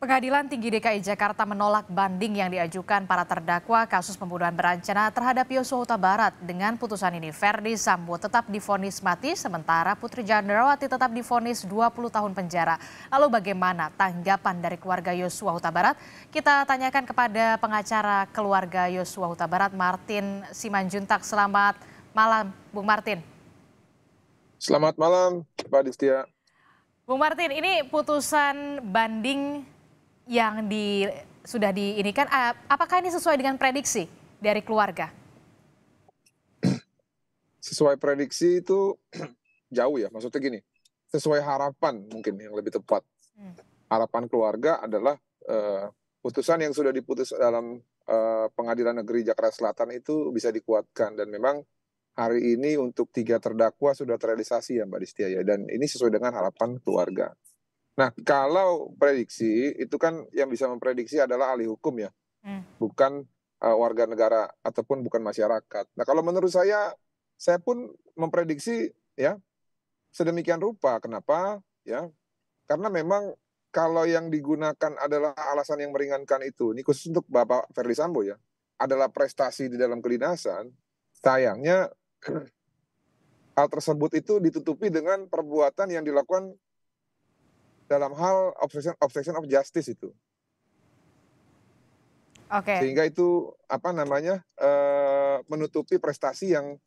Pengadilan Tinggi DKI Jakarta menolak banding yang diajukan para terdakwa kasus pembunuhan berencana terhadap Yosua Huta Barat. Dengan putusan ini, Verdi Sambo tetap divonis mati, sementara Putri Chandrawati tetap divonis 20 tahun penjara. Lalu bagaimana tanggapan dari keluarga Yosua Huta Barat? Kita tanyakan kepada pengacara keluarga Yosua Huta Barat, Martin Simanjuntak. Selamat malam, Bung Martin. Selamat malam, Pak Distia. Bung Martin, ini putusan banding yang sudah diinikan, apakah ini sesuai dengan prediksi dari keluarga? Sesuai prediksi itu jauh ya, maksudnya gini, sesuai harapan mungkin yang lebih tepat. Harapan keluarga adalah putusan yang sudah diputus dalam Pengadilan Negeri Jakarta Selatan itu bisa dikuatkan, dan memang hari ini untuk 3 terdakwa sudah terrealisasi ya Mbak Distia ya, dan ini sesuai dengan harapan keluarga. Nah, kalau prediksi itu kan yang bisa memprediksi adalah ahli hukum ya, bukan warga negara ataupun bukan masyarakat. Nah, kalau menurut saya pun memprediksi ya sedemikian rupa. Kenapa? Ya, karena memang kalau yang digunakan adalah alasan yang meringankan itu, ini khusus untuk Bapak Verdi Sambo ya, adalah prestasi di dalam kedinasan. Sayangnya hal tersebut itu ditutupi dengan perbuatan yang dilakukan dalam hal obstruction of justice itu. Oke. Sehingga itu menutupi prestasi yang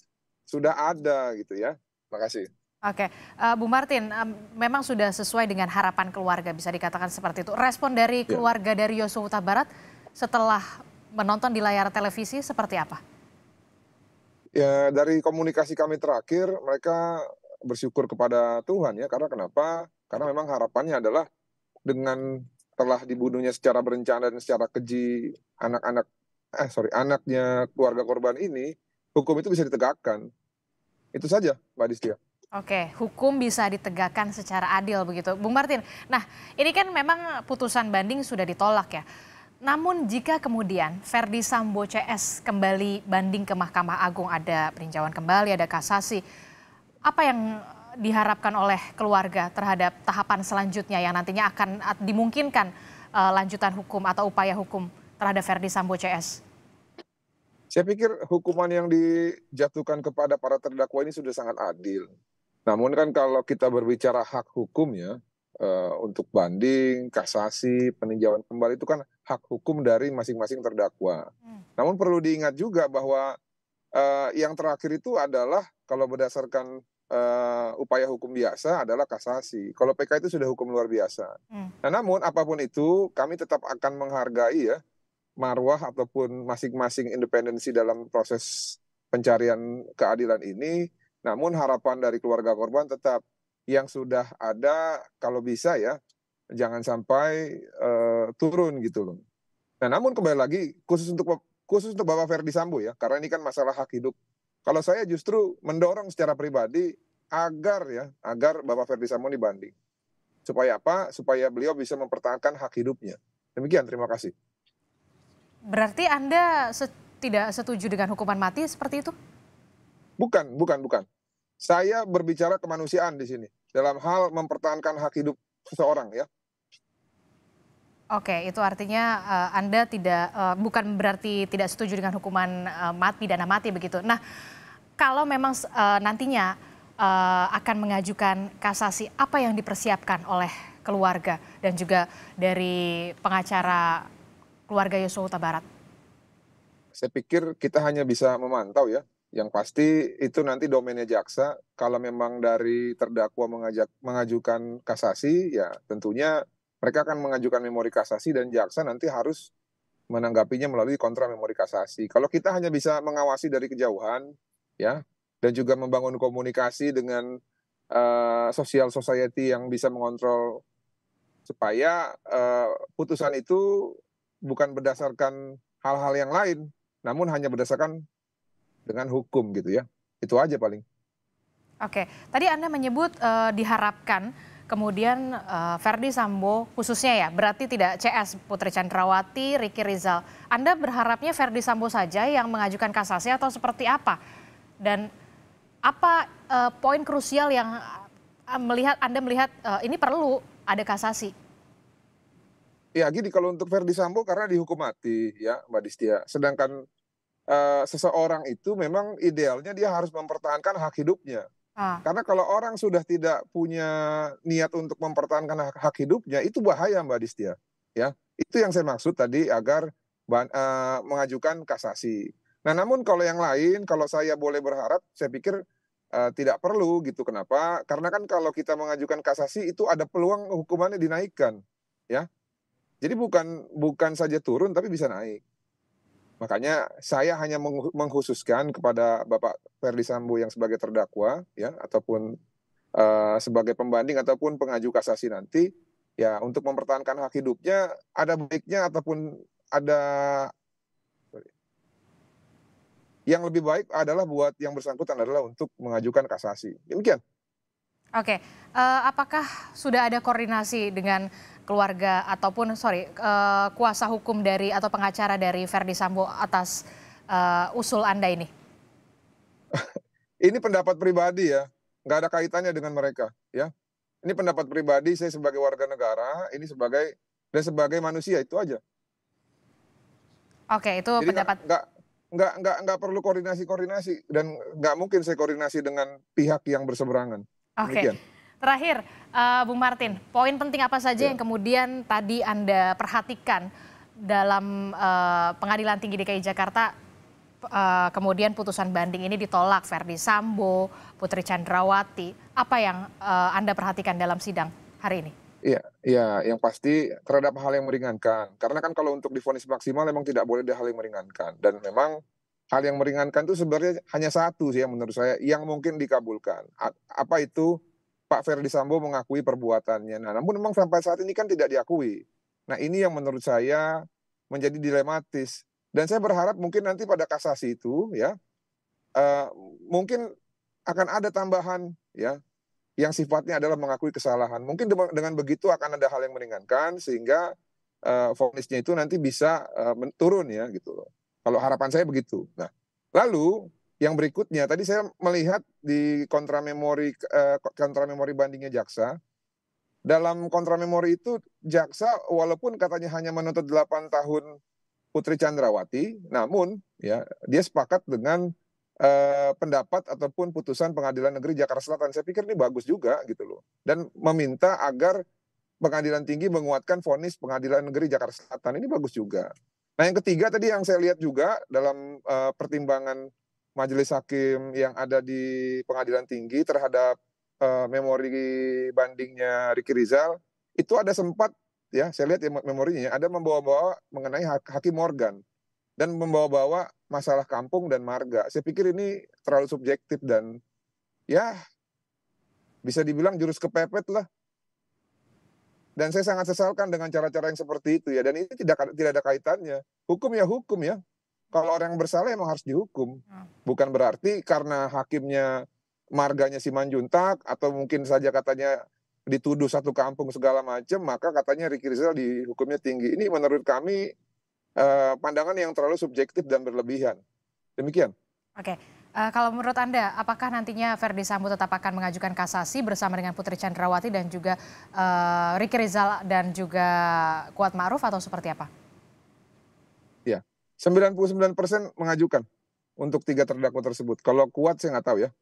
sudah ada gitu ya. Makasih. Oke, Bu Martin, memang sudah sesuai dengan harapan keluarga, bisa dikatakan seperti itu. Respon dari keluarga dari Yosua Huta Barat setelah menonton di layar televisi seperti apa? Ya, dari komunikasi kami terakhir, mereka bersyukur kepada Tuhan ya. Karena kenapa? Karena memang harapannya adalah dengan telah dibunuhnya secara berencana dan secara keji anaknya keluarga korban ini, hukum itu bisa ditegakkan. Itu saja, Mbak Distia. Oke, hukum bisa ditegakkan secara adil begitu, Bung Martin. Nah, ini kan memang putusan banding sudah ditolak ya. Namun jika kemudian Verdi Sambo CS kembali banding ke Mahkamah Agung, ada peninjauan kembali, ada kasasi, apa yang diharapkan oleh keluarga terhadap tahapan selanjutnya yang nantinya akan dimungkinkan lanjutan hukum atau upaya hukum terhadap Verdi Sambo CS? Saya pikir hukuman yang dijatuhkan kepada para terdakwa ini sudah sangat adil. Namun kan kalau kita berbicara hak hukumnya, untuk banding, kasasi, peninjauan kembali itu kan hak hukum dari masing-masing terdakwa. Namun perlu diingat juga bahwa yang terakhir itu adalah kalau berdasarkan upaya hukum biasa adalah kasasi. Kalau PK itu sudah hukum luar biasa. Nah, namun apapun itu kami tetap akan menghargai ya marwah ataupun masing-masing independensi dalam proses pencarian keadilan ini. Namun harapan dari keluarga korban tetap yang sudah ada kalau bisa ya jangan sampai turun gitu loh. Nah, namun kembali lagi khusus untuk Bapak Verdi Sambo ya, karena ini kan masalah hak hidup. Kalau saya justru mendorong secara pribadi agar Bapak Verdi Sambo dibanding. Supaya apa? Supaya beliau bisa mempertahankan hak hidupnya. Demikian, terima kasih. Berarti Anda tidak setuju dengan hukuman mati seperti itu? Bukan. Saya berbicara kemanusiaan di sini dalam hal mempertahankan hak hidup seseorang ya. Oke, itu artinya Anda bukan berarti tidak setuju dengan hukuman pidana mati begitu. Nah, kalau memang nantinya akan mengajukan kasasi, apa yang dipersiapkan oleh keluarga dan juga dari pengacara keluarga Yosua Huta Barat? Saya pikir kita hanya bisa memantau ya. Yang pasti itu nanti domainnya jaksa. Kalau memang dari terdakwa mengajukan kasasi, ya tentunya mereka akan mengajukan memori kasasi dan jaksa nanti harus menanggapinya melalui kontra memori kasasi. Kalau kita hanya bisa mengawasi dari kejauhan, ya, dan juga membangun komunikasi dengan social society yang bisa mengontrol supaya putusan itu bukan berdasarkan hal-hal yang lain, namun hanya berdasarkan dengan hukum gitu ya. Itu aja paling. Oke, tadi Anda menyebut diharapkan kemudian Verdi Sambo khususnya ya, berarti tidak CS, Putri Chandrawati, Ricky Rizal. Anda berharapnya Verdi Sambo saja yang mengajukan kasasi atau seperti apa? Dan apa poin krusial yang Anda melihat ini perlu ada kasasi? Ya gini, kalau untuk Verdi Sambo karena dihukum mati ya Mbak Distia, sedangkan, seseorang itu memang idealnya dia harus mempertahankan hak hidupnya. Ah, Karena kalau orang sudah tidak punya niat untuk mempertahankan hak hak hidupnya, itu bahaya Mbak Distia, ya. Itu yang saya maksud tadi agar mengajukan kasasi. Nah, namun kalau yang lain, kalau saya boleh berharap, saya pikir, tidak perlu gitu. Kenapa? Karena kan kalau kita mengajukan kasasi itu ada peluang hukumannya dinaikkan, ya. Jadi bukan bukan saja turun tapi bisa naik. Makanya saya hanya mengkhususkan kepada Bapak Ferdy Sambo yang sebagai terdakwa ya, ataupun, sebagai pembanding ataupun pengaju kasasi nanti, ya untuk mempertahankan hak hidupnya ada baiknya ataupun ada yang lebih baik adalah buat yang bersangkutan adalah untuk mengajukan kasasi. Demikian. oke. Apakah sudah ada koordinasi dengan keluarga ataupun kuasa hukum dari atau pengacara dari Verdi Sambo atas, usul Anda ini? Ini pendapat pribadi ya, nggak ada kaitannya dengan mereka, ya. Ini pendapat pribadi saya sebagai warga negara, ini sebagai manusia, itu aja. Oke, itu Jadi pendapat. nggak perlu koordinasi dan nggak mungkin saya koordinasi dengan pihak yang berseberangan. Oke, Demikian. terakhir, Bung Martin, poin penting apa saja Ya. yang kemudian tadi Anda perhatikan dalam, Pengadilan Tinggi DKI Jakarta, kemudian putusan banding ini ditolak, Verdi Sambo, Putri Chandrawati, apa yang, Anda perhatikan dalam sidang hari ini? Iya iya, yang pasti terhadap hal yang meringankan. Karena kan kalau untuk divonis maksimal memang tidak boleh ada hal yang meringankan dan memang hal yang meringankan itu sebenarnya hanya satu sih yang menurut saya yang mungkin dikabulkan. Apa itu? Pak Ferdy Sambo mengakui perbuatannya. Nah, namun memang sampai saat ini kan tidak diakui. Nah, ini yang menurut saya menjadi dilematis dan saya berharap mungkin nanti pada kasasi itu ya, eee, mungkin akan ada tambahan ya yang sifatnya adalah mengakui kesalahan. Mungkin dengan begitu akan ada hal yang meringankan sehingga, vonisnya itu nanti bisa, turun ya gitu loh. Kalau harapan saya begitu. Nah, lalu yang berikutnya tadi saya melihat di kontra memori bandingnya jaksa, dalam kontra memori itu jaksa walaupun katanya hanya menuntut 8 tahun Putri Chandrawati, namun ya dia sepakat dengan, pendapat ataupun putusan Pengadilan Negeri Jakarta Selatan. Saya pikir ini bagus juga gitu loh, dan meminta agar Pengadilan Tinggi menguatkan vonis Pengadilan Negeri Jakarta Selatan, ini bagus juga. Nah yang ketiga tadi yang saya lihat juga dalam, pertimbangan majelis hakim yang ada di Pengadilan Tinggi terhadap, memori bandingnya Ricky Rizal, itu ada sempat ya, saya lihat ya memorinya, ada membawa-bawa mengenai Hakim Morgan dan membawa-bawa masalah kampung dan marga. Saya pikir ini terlalu subjektif dan ya bisa dibilang jurus kepepet lah. Dan saya sangat sesalkan dengan cara-cara yang seperti itu ya. Dan ini tidak ada kaitannya. Hukum ya hukum ya. Kalau orang yang bersalah emang harus dihukum. Bukan berarti karena hakimnya marganya Simanjuntak atau mungkin saja katanya dituduh satu kampung segala macam, maka katanya Ricky Rizal dihukumnya tinggi. Ini menurut kami pandangan yang terlalu subjektif dan berlebihan. Demikian. Oke, kalau menurut Anda, apakah nantinya Verdi Sambo tetap akan mengajukan kasasi bersama dengan Putri Chandrawati dan juga, Ricky Rizal dan juga Kuat Ma'ruf atau seperti apa? Ya, 99% mengajukan untuk 3 terdakwa tersebut. Kalau Kuat saya nggak tahu ya.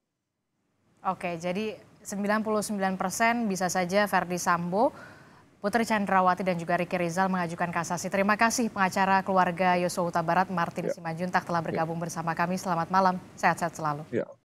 Oke, jadi 99% bisa saja Verdi Sambo, Putri Chandrawati dan juga Ricky Rizal mengajukan kasasi. Terima kasih pengacara keluarga Yosua Huta Barat Martin Ya Simanjuntak telah ya bergabung bersama kami. Selamat malam, sehat-sehat selalu. ya.